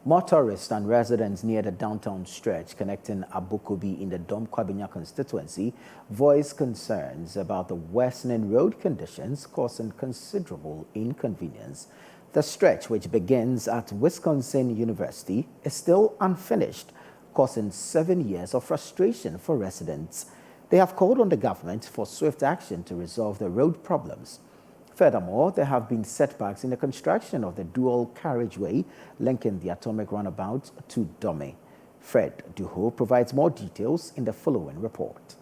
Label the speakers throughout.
Speaker 1: Motorists and residents near the downtown stretch connecting Abokobi in the Dome Kwabenya constituency voiced concerns about the worsening road conditions causing considerable inconvenience. The stretch, which begins at Wisconsin University, is still unfinished, causing 7 years of frustration for residents. They have called on the government for swift action to resolve the road problems. Furthermore, there have been setbacks in the construction of the dual carriageway linking the atomic runabout to Dome. Fred Duho provides more details in the following report.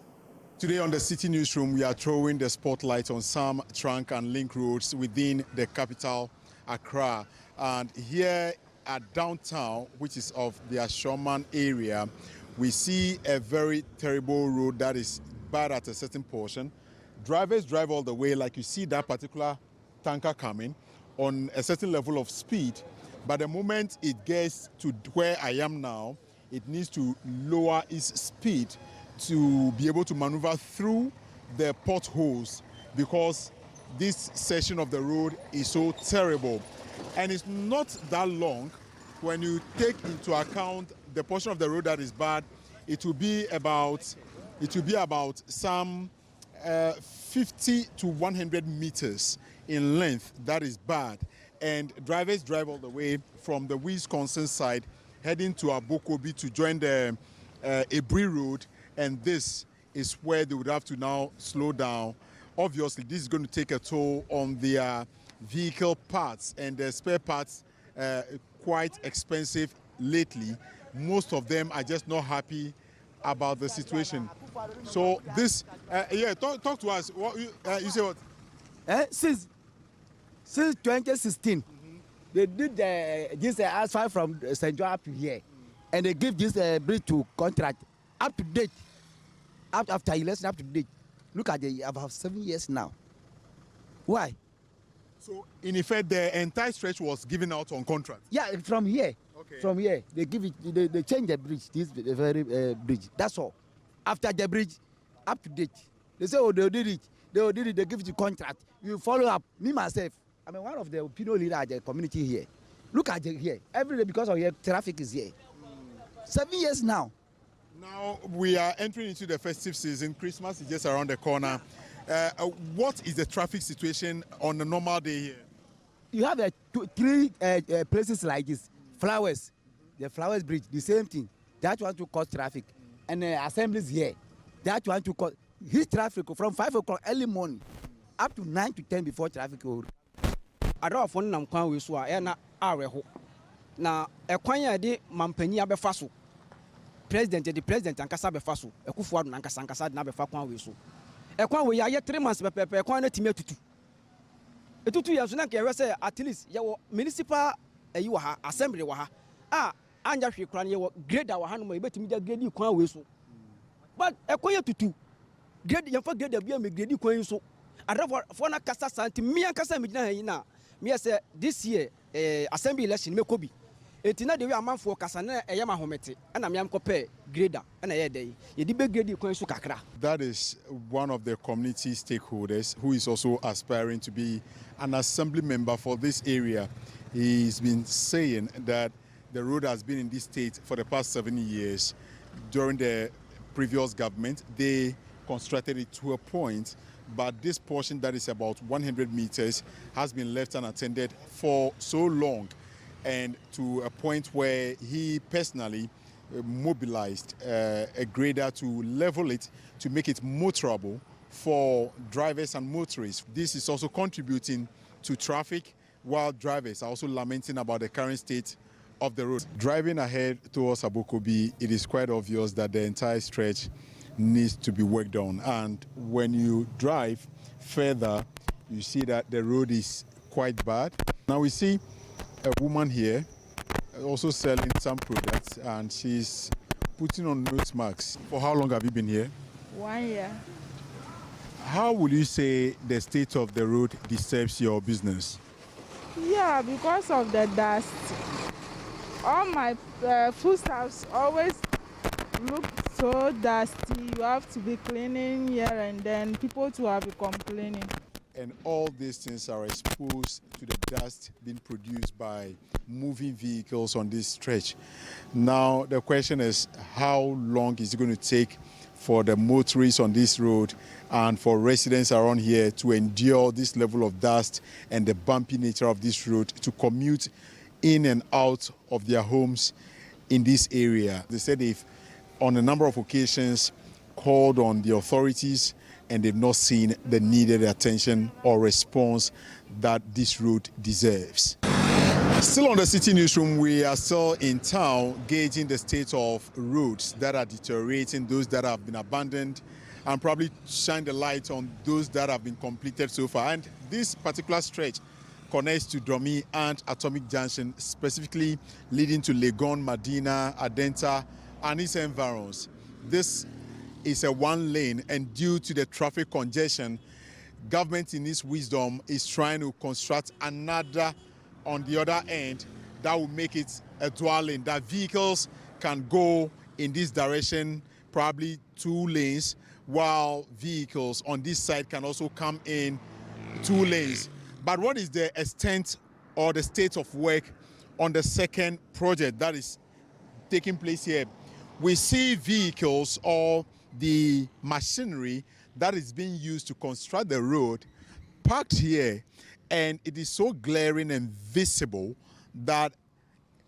Speaker 2: Today on the Citi newsroom, we are throwing the spotlight on some trunk and link roads within the capital, Accra. And here at downtown, which is of the Ashoman area, we see a very terrible road that is bad at a certain portion. Drivers drive all the way, like you see that particular tanker coming on a certain level of speed. But the moment it gets to where I am now, it needs to lower its speed to be able to maneuver through the potholes because this section of the road is so terrible. And it's not that long. When you take into account the portion of the road that is bad, it will be about some 50 to 100 meters in length. That is bad. And drivers drive all the way from the Wisconsin side heading to Abokobi to join the Ebri Road. And this is where they would have to now slow down. Obviously, this is going to take a toll on their vehicle parts, and the spare parts quite expensive lately. Most of them are just not happy about the situation. So this, talk to us. What you say? What?
Speaker 3: Since 2016, they did this asphalt from St. John up to here, and they give this bridge to contract up to date. After election, up to date. Look at the about 7 years now. Why?
Speaker 2: So in effect, the entire stretch was given out on contract.
Speaker 3: Yeah, from here.
Speaker 2: Okay.
Speaker 3: From here, they give it. They change the bridge. This very bridge. That's all. After the bridge, up to date. They say, oh, they did it. They did it. They give it to contract. You follow up. Me myself, I'm one of the opinion leaders at the community here. Look at here. Every day because of here, traffic is here. 7 years now.
Speaker 2: Now we are entering into the festive season. Christmas is just around the corner. What is the traffic situation on a normal day here?
Speaker 3: You have three places like this. Flowers, the Flowers Bridge, the same thing. That one to cause traffic. And assemblies here. That one to cause his traffic from 5 o'clock early morning up to 9 to 10 before traffic.
Speaker 4: I don't want to come with Suana Areho. Now, a quanya de Mampania Befaso. President, the president, and Casabe Faso, a Kufuan and Casancasa, never Fakwan Wisu. A quan we are yet 3 months, but a quan to me to 2 years, at least your municipal assembly. Anja Shikran, you grade our hand, but to me, grade you quan Wisu. But a quaya to 2. Grade your forget the BM grade you quan so. I don't want for a Casa Santi, me and Casamina. Me say this year, assembly election, me could be. It's not the way a man for Casana, a Yama Homete, and I'm Cope, grader, and a day. You did grade you Kakra.
Speaker 2: That is one of the community stakeholders who is also aspiring to be an assembly member for this area. He's been saying that the road has been in this state for the past 7 years. During the previous government, they constructed it to a point, but this portion that is about 100 meters has been left unattended for so long, and to a point where he personally mobilized a grader to level it to make it motorable for drivers and motorists. This is also contributing to traffic, while drivers are also lamenting about the current state of the road. Driving ahead towards Abokobi, it is quite obvious that the entire stretch needs to be worked on. And when you drive further, you see that the road is quite bad. Now we see a woman here also selling some products, and she's putting on nose marks. For how long have you been here?
Speaker 5: 1 year.
Speaker 2: How would you say the state of the road disturbs your business?
Speaker 5: Yeah, because of the dust. All my foodstuffs always look so dusty. You have to be cleaning here and then. People too have been complaining.
Speaker 2: and all these things are exposed to the dust being produced by moving vehicles on this stretch. Now, the question is, how long is it going to take for the motorists on this road and for residents around here to endure this level of dust and the bumpy nature of this road to commute in and out of their homes in this area? They said they've, on a number of occasions, called on the authorities and they've not seen the needed attention or response that this road deserves. Still on the Citi Newsroom, we are still in town gauging the state of roads that are deteriorating, those that have been abandoned, and probably shine the light on those that have been completed so far. And this particular stretch connects to Dome and Atomic Junction, specifically leading to Legon, Medina, Adenta, and its environs. This is a one lane, and due to the traffic congestion, government in its wisdom is trying to construct another on the other end that will make it a dual lane, that vehicles can go in this direction, probably 2 lanes, while vehicles on this side can also come in 2 lanes. But what is the extent or the state of work on the second project that is taking place here? We see vehicles or the machinery that is being used to construct the road parked here, and it is so glaring and visible that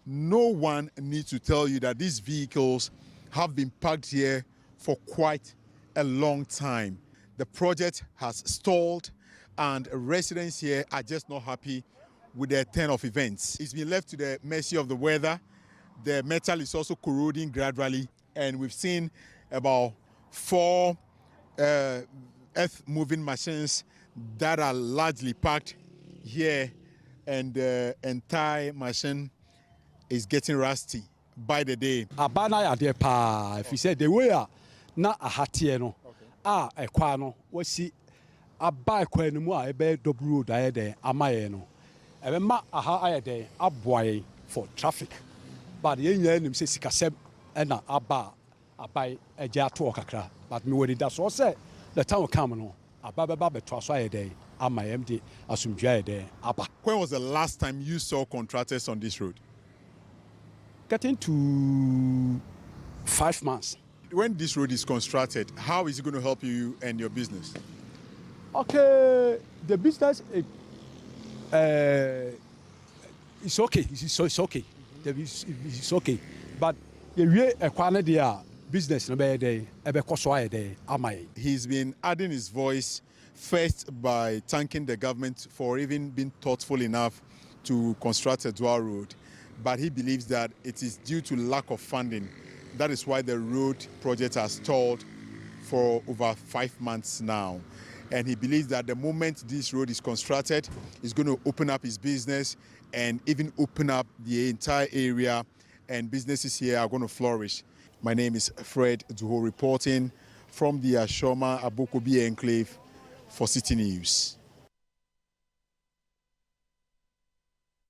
Speaker 2: no one needs to tell you that these vehicles have been parked here for quite a long time. The project has stalled, and residents here are just not happy with the turn of events. It's been left to the mercy of the weather. The metal is also corroding gradually, and we've seen about 4 earth-moving machines that are largely parked here, and the entire machine is getting rusty by the day.
Speaker 6: Abana ya de pa, if you say the way na ahatie no, ekwa no, wasi aba ekwa no mu a ebe double road aye de amaye no. Ebe ma aha aye de aboye for traffic. But ye nya nim say sikasem na aba abai eja to kakra. But me we that so say the time will come no. Aba beba beto so aye de amaye mde asumdwa aye de aba.
Speaker 2: When was the last time you saw contractors on this road?
Speaker 6: Getting to 5 months.
Speaker 2: When this road is constructed, how is it going to help you and your business?
Speaker 6: Okay, the business it's okay. It's okay. It's okay. But the way a business no be there, ebe koso there, amai.
Speaker 2: He's been adding his voice first by thanking the government for even being thoughtful enough to construct a dual road. But he believes that it is due to lack of funding. That is why the road project has stalled for over 5 months now. And he believes that the moment this road is constructed, it's going to open up his business and even open up the entire area, and businesses here are going to flourish. My name is Fred Duho, reporting from the Ashoma Abokobi Enclave for Citi News.